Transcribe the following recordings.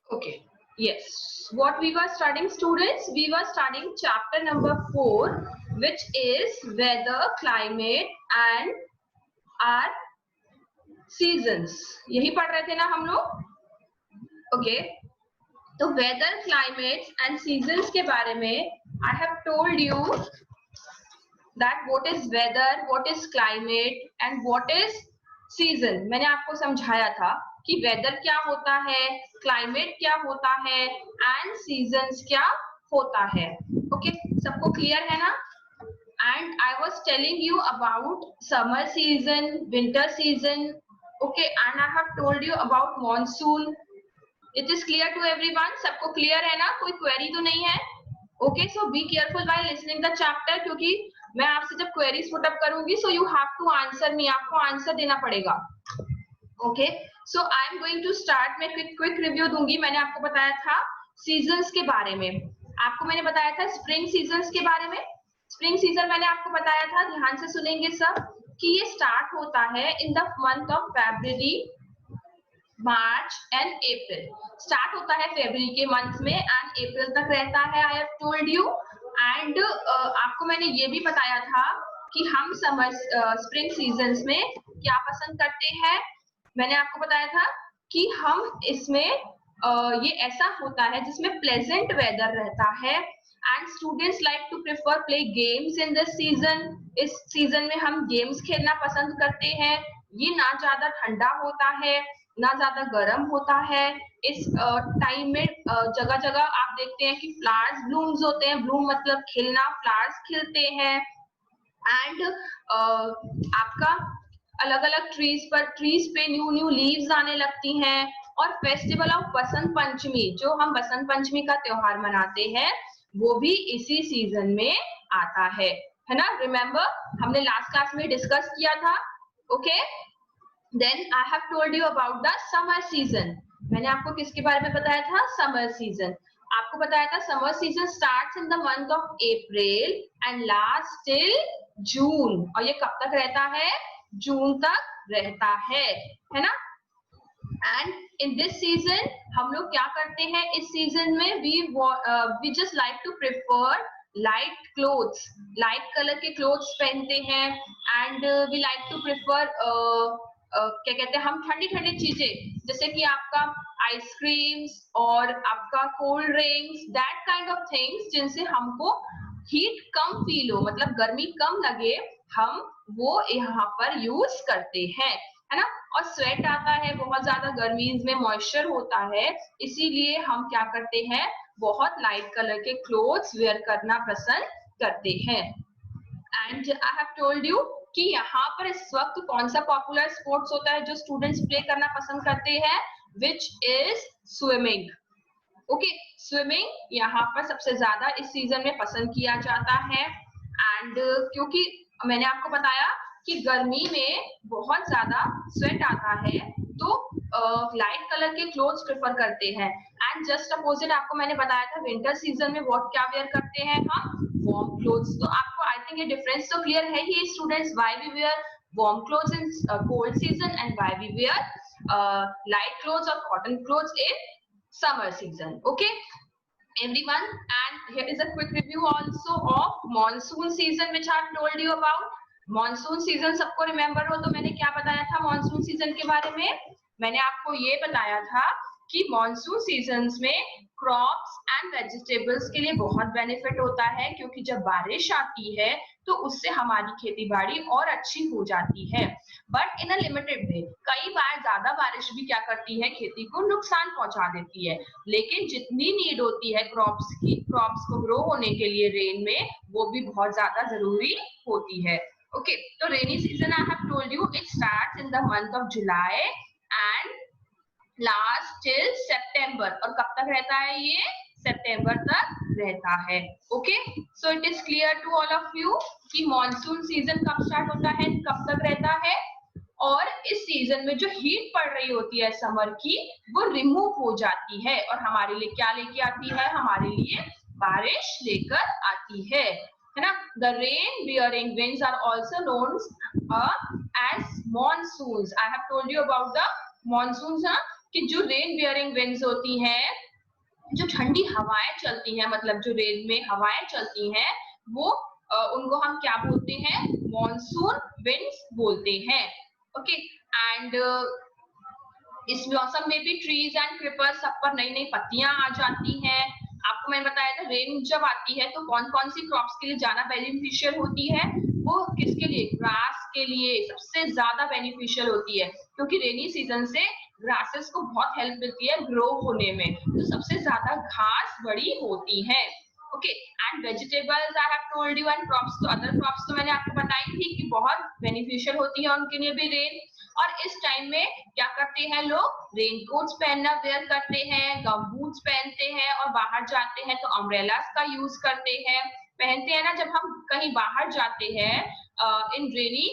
Okay. Yes. What we were studying, students? We were studying chapter number 4, which is weather, climate, and our seasons. यही पढ़ रहे थे ना हम लोग? Okay. तो वेदर, क्लाइमेट एंड सीजन्स के बारे में आई have told you that what is whether, what is climate and what is season. मैंने आपको समझाया था कि वेदर क्या होता है, क्लाइमेट क्या होता है एंड सीजन्स क्या होता है. ओके, सबको क्लियर है ना? And I was telling you about summer season, winter season. Okay, and I have told you about monsoon. It is clear to everyone? सबको क्लियर है ना? कोई क्वेरी तो नहीं है? Okay, so be careful while listening the chapter, क्योंकि मैं आपसे जब क्वेरीज पुट अप करूंगी so you have to answer me. आपको आंसर देना पड़ेगा. Okay, so I am going to start. मैं क्विक रिव्यू दूंगी. मैंने आपको बताया था सीजन्स के बारे में. आपको मैंने बताया था स्प्रिंग सीजन्स के बारे में. स्प्रिंग सीजन मैंने आपको बताया था, ध्यान से सुनेंगे सब, कि ये स्टार्ट होता है इन the month of February, March and April. Start होता है फरवरी के मंथ में एंड अप्रैल तक रहता है. आई हैव टोल्ड यू. एंड आपको मैंने ये भी बताया था कि हम समर स्प्रिंग सीजन्स में क्या पसंद करते हैं. मैंने आपको बताया था कि हम इसमें ये ऐसा होता है जिसमें प्लेजेंट वेदर रहता है and students like to prefer play games in this season. इस सीजन में हम गेम्स खेलना पसंद करते हैं. ये ना ज्यादा ठंडा होता है ना ज्यादा गर्म होता है. इस टाइम में जगह जगह आप देखते हैं कि फ्लावर्स ब्लूम्स होते हैं. ब्लूम मतलब खिलना, फ्लावर्स खिलते हैं. एंड आपका अलग अलग ट्रीज पे न्यू लीव्स आने लगती हैं. और फेस्टिवल ऑफ बसंत पंचमी, जो हम बसंत पंचमी का त्योहार मनाते हैं, वो भी इसी सीजन में आता है ना? रिमेम्बर, हमने लास्ट क्लास में डिस्कस किया था. Okay, then I have told you about the summer season. मैंने आपको किसके बारे में बताया था? Summer season. आपको बताया था summer season starts in the month of April and last till June. और ये कब तक रहता है? जून तक रहता है ना? एंड इन दिस सीजन हम लोग क्या करते हैं? इस सीजन में we just like to prefer light clothes. Light colour के क्लोथ्स पहनते हैं and we like to prefer क्या कहते हैं हम, ठंडी ठंडी चीजें, जैसे कि आपका आइसक्रीम्स और आपका cold drinks, that kind of things, जिनसे हमको हीट कम फील हो, मतलब गर्मी कम लगे, हम वो यहाँ पर यूज करते हैं, है ना? और स्वेट आता है बहुत ज्यादा, गर्मीज में मॉइस्चर होता है, इसीलिए हम क्या करते हैं? बहुत लाइट कलर के क्लोथ्स वेयर करना पसंद करते हैं. And I have told you कि यहाँ पर इस वक्त कौन सा पॉपुलर स्पोर्ट्स होता है जो स्टूडेंट्स प्ले करना पसंद करते हैं? Which is swimming. Okay, swimming यहाँ पर सबसे ज्यादा इस सीजन में पसंद किया जाता है. एंड क्योंकि मैंने आपको बताया कि गर्मी में बहुत ज्यादा स्वेट आता है, तो लाइट कलर के क्लोथ्स प्रेफर करते हैं. एंड जस्ट अपोजिट आपको मैंने बताया था विंटर सीजन में व्हाट क्या वेयर करते हैं हम? Warm clothes. तो आपको आई थिंक ये डिफरेंस तो क्लियर है ही students, why we wear warm clothes in cold season and why we wear light clothes और cotton clothes in summer season. Okay, everyone, and here is a quick review also of monsoon season which I have told you about. Monsoon season सबको remember हो तो मैंने क्या बताया था monsoon season के बारे में? मैंने आपको ये बताया था कि monsoon seasons में crops and vegetables के लिए बहुत benefit होता है, क्योंकि जब बारिश आती है तो उससे हमारी खेती बाड़ी और अच्छी हो जाती है, but in a limited way. कई बार ज्यादा बारिश भी क्या करती है? खेती को नुकसान पहुंचा देती है. लेकिन जितनी नीड होती है क्रॉप्स को ग्रो होने के लिए रेन में, वो भी बहुत ज्यादा जरूरी होती है. ओके, तो rainy season I have told you it starts in the month of July and last till September. और कब तक रहता है ये? सितंबर तक रहता है. Okay, so it is clear to all of you कि मॉनसून सीजन कब स्टार्ट होता है, कब तक रहता है. और इस सीजन में जो हीट पड़ रही होती है समर की, वो रिमूव हो जाती है और हमारे लिए क्या लेके आती है? हमारे लिए बारिश लेकर आती है ना? The rain bearing winds are also known as monsoons. I have told you about the monsoons ना, कि जो रेन बियरिंग विंड्स होती हैं, जो ठंडी हवाएं चलती हैं, मतलब जो रेन में हवाएं चलती हैं, वो उनको हम क्या बोलते हैं? मॉनसून विंड्स बोलते हैं. ओके, एंड इस मौसम में भी ट्रीज एंड क्रीपर्स सब पर नई नई पत्तियां आ जाती हैं. आपको मैंने बताया था रेन जब आती है तो कौन कौन सी क्रॉप्स के लिए ज्यादा बेनिफिशियल होती है? वो किसके लिए? ग्रास के लिए सबसे ज्यादा बेनिफिशियल होती है, क्योंकि रेनी सीजन से ग्रासेस को बहुत हेल्प मिलती है ग्रो होने में, तो सबसे ज्यादा घास बड़ी होती है. Okay, and vegetables I have told you, and crops, तो अदर क्रॉप्स तो मैंने आपको बताई थी कि बहुत बेनिफिशियल होती है उनके लिए भी रेन. और इस टाइम में क्या करते हैं लोग? रेनकोट्स पहनना वेयर करते हैं, गमबूट्स पहनते हैं, और बाहर जाते हैं तो अम्ब्रेलास का यूज करते हैं, पहनते हैं ना जब हम कहीं बाहर जाते हैं इन रेनी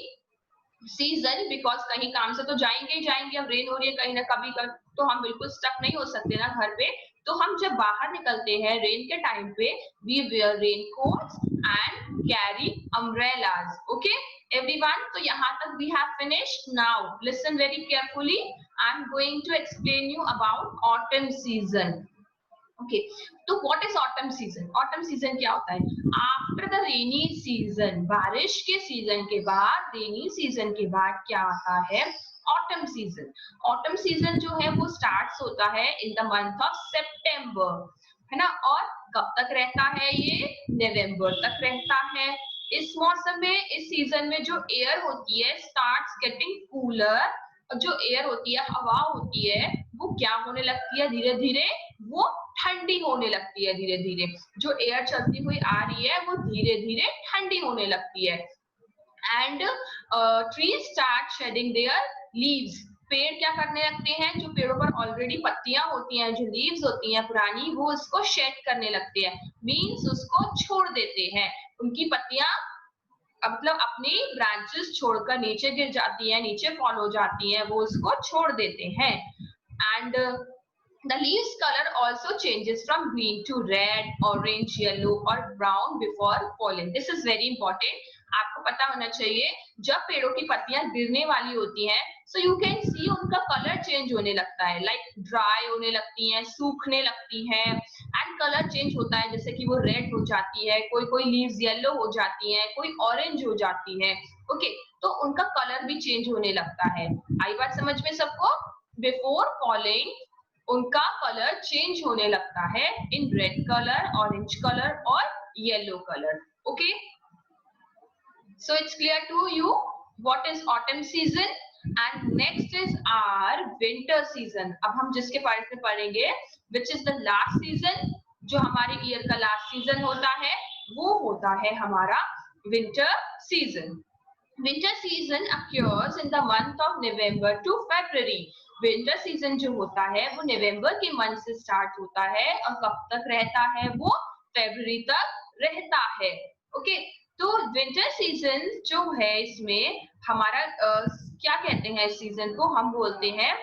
सीजन, बिकॉज कहीं काम से तो जाएंगे ही जाएंगे. अब रेन हो रही है कहीं ना कभी तो हम बिल्कुल स्टक नहीं हो सकते ना घर पे, तो हम जब बाहर निकलते हैं रेन के टाइम पे, we wear raincoats and carry umbrellas. Okay everyone, तो यहाँ तक we have finished. Now listen very carefully. I'm going to explain you about autumn season. Okay, तो what is autumn season? Autumn season क्या होता है? After the rainy season, बारिश के season के बाद, रेनी सीजन के बाद क्या आता है? Autumn season. ऑटम सीजन जो है वो स्टार्ट होता है इन द मंथ ऑफ सितंबर, है ना, और कब तक रहता है ये? नवंबर तक रहता है. इस मौसम में, इस सीजन में जो एयर होती है स्टार्ट्स गेटिंग कूलर, जो एयर होती है, हवा होती है, वो क्या होने लगती है? धीरे धीरे वो ठंडी होने लगती है. धीरे धीरे जो एयर चलती हुई आ रही है वो धीरे धीरे ठंडी होने लगती है. And trees start shedding their leaves. पेड़ क्या करने लगते हैं? जो पेड़ों पर ऑलरेडी पत्तियां होती हैं, जो लीव्स होती हैं पुरानी, वो उसको शेड करने लगते हैं, मीन्स उसको छोड़ देते हैं. उनकी पत्तियां मतलब अपनी ब्रांचेस छोड़कर नीचे गिर जाती हैं, नीचे फॉल हो जाती हैं, वो उसको छोड़ देते हैं. And the leaves color also changes from green to red, orange, yellow or brown before falling. This is very important. आपको पता होना चाहिए जब पेड़ों की पत्तियां गिरने वाली होती हैं, so you can see उनका कलर चेंज होने लगता है, like ड्राई होने लगती हैं, सूखने लगती हैं, एंड कलर चेंज होता है, जैसे कि वो रेड हो जाती है, कोई कोई लीव्स येलो हो जाती हैं, कोई ऑरेंज हो जाती है. ओके, तो उनका कलर भी चेंज होने लगता है. आई बात समझ में सबको? बिफोर फॉलिंग उनका कलर चेंज होने लगता है in red colour, orange colour और yellow colour. Okay, so it's clear to you what is autumn season. And next is our winter season. अब हम जिसके बारे में पढ़ेंगे, which is the last season, जो हमारे ईयर का लास्ट सीजन होता है, वो होता है हमारा winter season. Winter season occurs in the month of November to February. Winter season जो होता है वो नवंबर के मंथ से स्टार्ट होता है और कब तक रहता है? वो फरवरी तक रहता है. ओके, तो विंटर सीजन जो है इसमें हमारा क्या कहते हैं? इस सीजन को हम बोलते हैं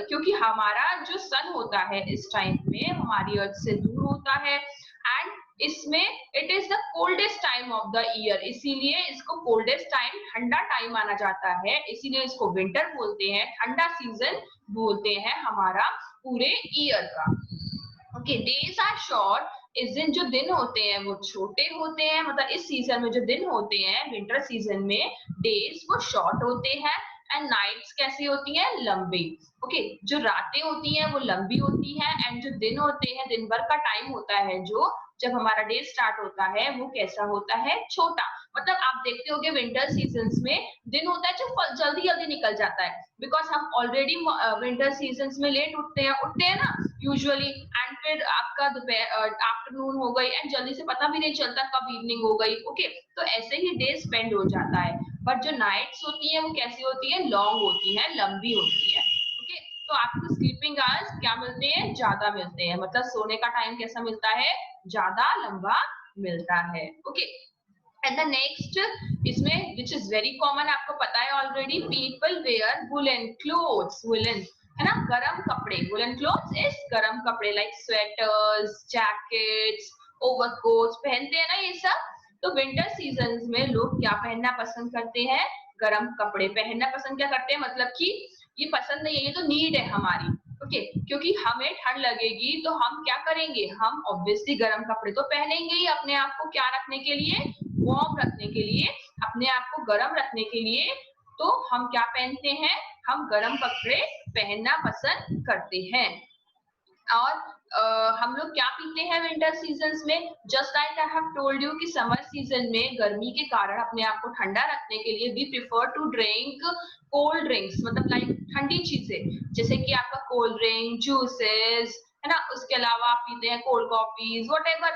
क्योंकि हमारा जो सन होता है इस टाइम में हमारी अर्थ से दूर होता है, एंड इसमें it is the coldest time of the year, इसीलिए इसको कोल्डेस्ट टाइम, ठंडा टाइम माना जाता है, इसीलिए इसको विंटर बोलते हैं, ठंडा सीजन बोलते हैं हमारा पूरे ईयर का. Okay, days are short. इस दिन जो दिन होते हैं वो छोटे होते हैं, मतलब इस सीजन में जो दिन होते हैं विंटर सीजन में, डेज वो शॉर्ट होते हैं, एंड नाइट्स कैसी होती हैं? लंबी. ओके, जो रातें होती हैं वो लंबी होती हैं, एंड जो दिन होते हैं, दिन भर का टाइम होता है जो जब हमारा डे स्टार्ट होता है, वो कैसा होता है? छोटा. मतलब आप देखते होंगे विंटर सीजन्स में दिन होता है जो जल्दी जल्दी निकल जाता है, बिकॉज हम ऑलरेडी विंटर सीजन्स में लेट उठते हैं ना यूजुअली, एंड फिर आपका दोपहर आफ्टरनून हो गई, एंड जल्दी से पता भी नहीं चलता कब इवनिंग हो गई. ओके, तो ऐसे ही डे स्पेंड हो जाता है. बट जो नाइट्स होती है वो कैसी होती है? लॉन्ग होती है, लंबी होती है. ओके, तो आपको स्लीपिंग आवर्स क्या मिलते हैं? ज्यादा मिलते हैं, मतलब सोने का टाइम कैसा मिलता है? ज्यादा लंबा मिलता है. ओके, एंड द नेक्स्ट इसमें विच इज वेरी कॉमन, आपको पता है already, people wear woollen clothes. Woollen है ना, गरम कपड़े. वुलन क्लोथ्स इज गरम कपड़े, लाइक स्वेटर्स, जैकेट्स, ओवरकोट्स पहनते हैं ना ये सब. तो विंटर सीजन में लोग क्या पहनना पसंद करते हैं? गर्म कपड़े पहनना पसंद क्या करते हैं, मतलब कि ये पसंद नहीं है, ये तो नीड है हमारी, ओके क्योंकि हमें ठंड लगेगी तो हम क्या करेंगे, हम ऑब्वियसली गर्म कपड़े तो पहनेंगे ही अपने आप को क्या रखने के लिए, वार्म रखने के लिए, अपने आप को गर्म रखने के लिए। तो हम क्या पहनते हैं, हम गर्म कपड़े पहनना पसंद करते हैं। और हम लोग क्या पीते हैं विंटर सीजन में, just like I have told you कि समर सीजन में गर्मी के कारण अपने आप को ठंडा रखने के लिए we prefer to drink cold drinks, मतलब लाइक ठंडी चीजें, जैसे कि आपका कोल्ड ड्रिंक, जूसेस, है ना, उसके अलावा आप पीते हैं कोल्ड कॉफीज, व्हाटएवर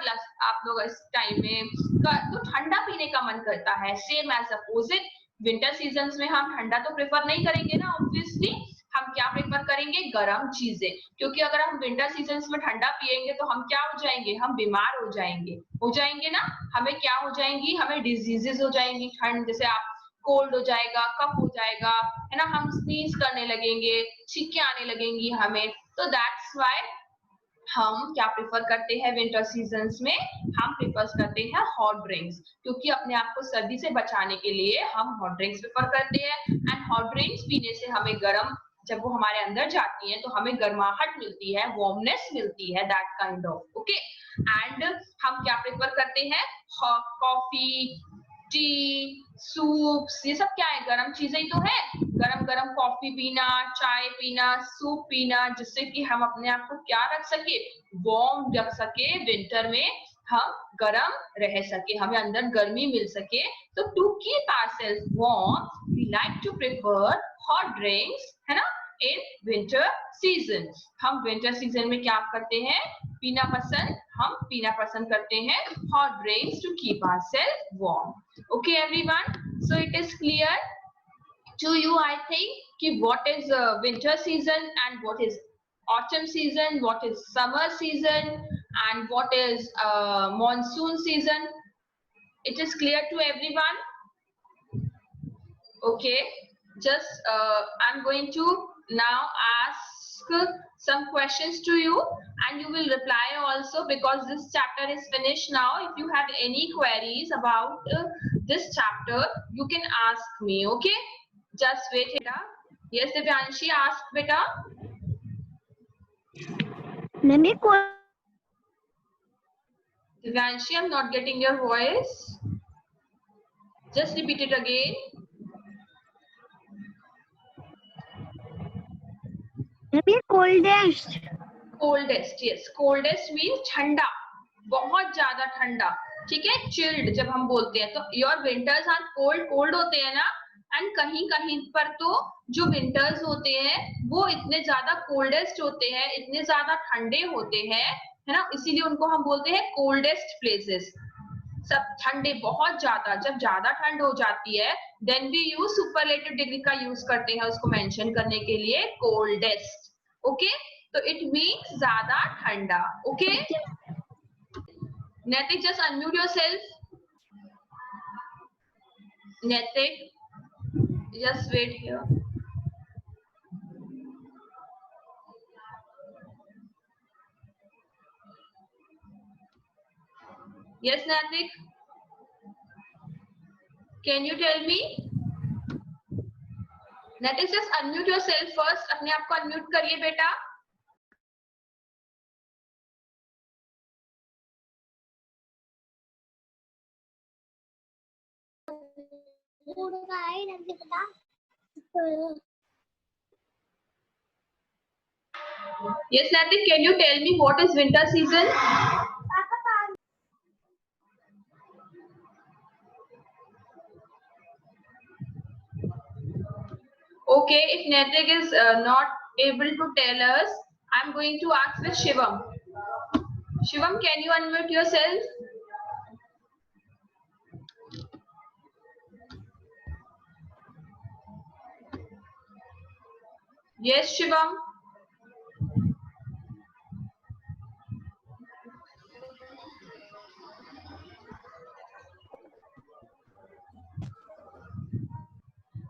आप लोग इस टाइम में तो ठंडा पीने का मन करता है। Same as opposite winter season में हम ठंडा तो प्रेफर नहीं करेंगे ना, ऑब्वियसली हम क्या प्रेफर करेंगे, गर्म चीजें, क्योंकि अगर हम विंटर सीजन में ठंडा पिएंगे तो हम क्या हो जाएंगे, हम बीमार हो जाएंगे ना, हमें क्या हो जाएंगी, हमें डिजीजेस हो जाएंगी, ठंड जैसे आप कोल्ड हो जाएगा, कफ हो जाएगा, है ना, हम स्नीज करने लगेंगे, छींकें आने लगेंगी हमें। तो दैट्स व्हाई हम क्या प्रेफर करते हैं विंटर सीजन्स में, हम प्रेफर करते हैं हॉट ड्रिंक्स, क्योंकि अपने आप को सर्दी से बचाने के लिए हम हॉट ड्रिंक्स प्रेफर करते हैं। एंड हॉट ड्रिंक्स पीने से हमें गर्म, जब वो हमारे अंदर जाती है तो हमें गर्माहट मिलती है, वार्मनेस मिलती है, that kind of, okay. And हम क्या प्रेफर करते हैं, कॉफी, टी, सूप्स, ये सब क्या है, गरम चीजें ही तो है, गरम गरम कॉफी पीना, चाय पीना, सूप पीना, जिससे कि हम अपने आप को क्या रख सके, वार्म रख सके, विंटर में हम गरम रह सके, हमें अंदर गर्मी मिल सके। तो to keep ourselves warm we like to prefer hot drinks, है ना, इन विंटर सीजन। हम विंटर सीजन में क्या करते हैं, हम पीना पसंद करते हैं hot drinks to keep ourselves warm. Okay everyone, so it is clear to you I think कि what is winter season and what is autumn season, what is summer season and what is monsoon season. It is clear to everyone. Okay, just I'm going to now ask some questions to you and you will reply also, because this chapter is finished now. If you have any queries about this chapter you can ask me, okay, just wait beta. Yes Divyanshi, ask beta. Divyanshi, I'm not getting your voice, just repeat it again. coldest. Coldest, yes, coldest means ठंडा, बहुत ज्यादा ठंडा, ठीक है। Chilled जब हम बोलते हैं तो your winters are cold, cold होते हैं ना, एंड कहीं कहीं पर तो जो विंटर्स होते हैं वो इतने ज्यादा कोल्डेस्ट होते हैं, इतने ज्यादा ठंडे होते हैं, है ना, इसीलिए उनको हम बोलते हैं कोल्डेस्ट प्लेसेस। सब ठंडे बहुत ज्यादा, जब ज्यादा ठंड हो जाती है then we use superlative degree का यूज करते हैं उसको मेंशन करने के लिए, कोल्डेस्ट, ओके। तो इट मीन्स ज्यादा ठंडा, okay. Netik, just unmute yourself. Netik, just wait here. Yes, Netik. Can you tell me? Netik, just unmute yourself first. अपने आप को unmute करिए बेटा. Yes, Netik, can you tell me what is winter season? Okay, if Netik is not able to tell us, I'm going to ask with Shivam. Shivam, can you unmute yourself? Yes, Shivam.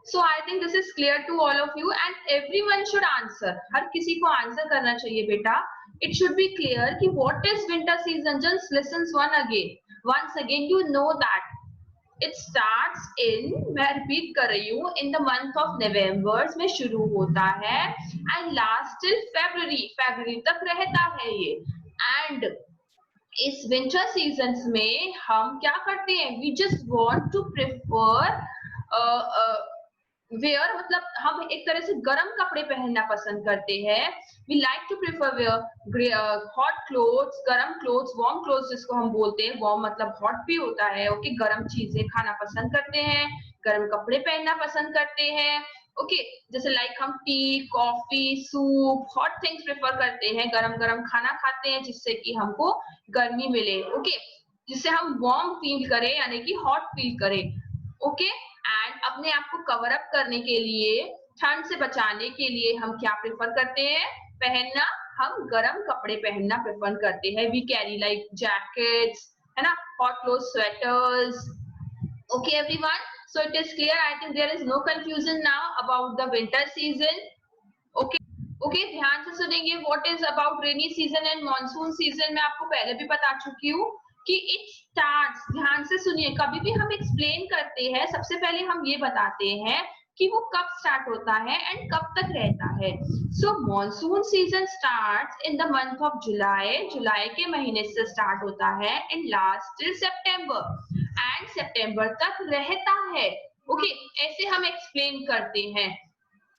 So I think this is clear to all of you and everyone should answer. हर किसी को answer करना चाहिए बेटा. It should be clear कि what is winter season. Just listen once again. You know that it starts इन, मैं repeat कर रही हूँ, इन द मंथ ऑफ नवंबर में शुरू होता है एंड लास्ट टिल फरवरी, फरवरी तक रहता है ये। एंड इस विंटर सीजन में हम क्या करते हैं, we just want to prefer wear, मतलब हम एक तरह से गर्म कपड़े पहनना पसंद करते हैं। We like to prefer wear hot clothes, गर्म क्लोथ्स, वार्म क्लोथ्स जिसको हम बोलते हैं, वार्म मतलब हॉट भी होता है, ओके, गर्म चीजें खाना पसंद करते हैं, गर्म कपड़े पहनना पसंद करते हैं, ओके, जैसे लाइक हम T, coffee, soup, hot things prefer करते हैं, गरम गरम खाना खाते हैं जिससे कि हमको गर्मी मिले, ओके, जिससे हम वार्म फील करें यानी कि हॉट फील करें, ओके। एंड अपने आप को कवर अप करने के लिए, ठंड से बचाने के लिए हम क्या प्रेफर करते हैं पहनना, हम गर्म कपड़े पहनना प्रेफर करते हैं। वी कैरी लाइक जैकेट्स, है ना, hot cloth, sweaters, okay everyone, so it is clear, I think there is no confusion now about the winter season, okay, okay, ध्यान से सुनेंगे। what is about rainy season and monsoon season मैं आपको पहले भी बता चुकी हूँ कि it starts, ध्यान से सुनिए, कभी भी हम एक्सप्लेन करते हैं सबसे पहले हम ये बताते हैं कि वो कब स्टार्ट होता है एंड कब तक रहता है। So monsoon season starts in the month of July, जुलाई के महीने से स्टार्ट होता है and last till September, and सितंबर तक रहता है, ओके, ऐसे हम एक्सप्लेन करते हैं।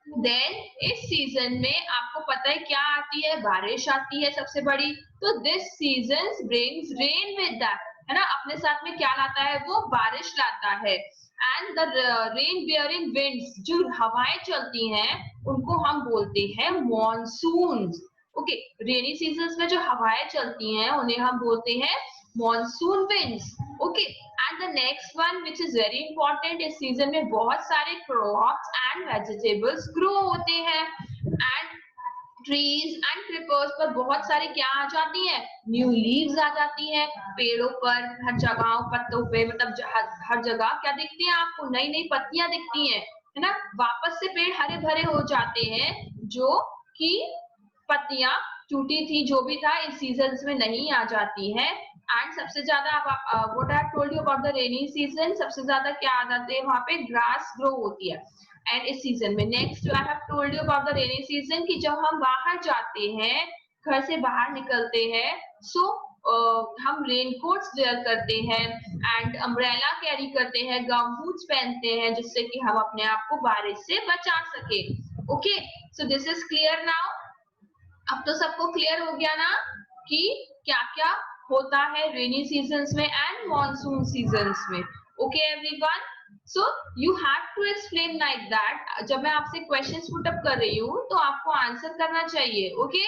देन इस सीजन में आपको पता है क्या आती है, बारिश आती है सबसे बड़ी, तो this season brings rain with that, है ना, अपने साथ में क्या लाता है, वो बारिश लाता है। And the rain bearing winds, जो हवाएं चलती हैं उनको हम बोलते हैं मॉनसून, ओके, रेनी सीजन में जो हवाएं चलती हैं उन्हें हम बोलते हैं monsoon winds, okay. And the next one which is very important, इस सीजन में बहुत सारे क्रॉप्स एंड वेजिटेबल्स ग्रो होते हैं एंड ट्रीज एंड क्रीपर्स पर बहुत सारे क्या आ जाती हैं, न्यू लीव्स आ जाती हैं, पेड़ों पर हर जगह पत्तों पे, मतलब हर जगह क्या दिखती है आपको, नई नई पत्तियां दिखती हैं, है ना, वापस से पेड़ हरे भरे हो जाते हैं, जो कि पत्तियां टूटी थी, जो भी था इस सीजन में नहीं आ जाती है। एंड सबसे ज्यादा what I told you about the rainy season, सबसे ज्यादा क्या आ जाते हैं वहां पे, ग्रास ग्रो होती है एंड इस सीजन में। Next I have told you about the rainy season कि जब हम बाहर जाते हैं, घर से बाहर निकलते हैं, सो हम रेनकोट्स वेयर करते हैं एंड अम्ब्रेला कैरी करते हैं, गम बूट्स पहनते हैं जिससे कि हम अपने आप को बारिश से बचा सके, okay. So this is clear now, अब तो सबको क्लियर हो गया ना कि क्या क्या होता है रेनी सीजन्स में एंड मॉनसून सीजन्स में, okay everyone. So you have to explain like that, जब मैं आपसे क्वेश्चंस पुट अप कर रही हूँ तो आपको आंसर करना चाहिए, ओके।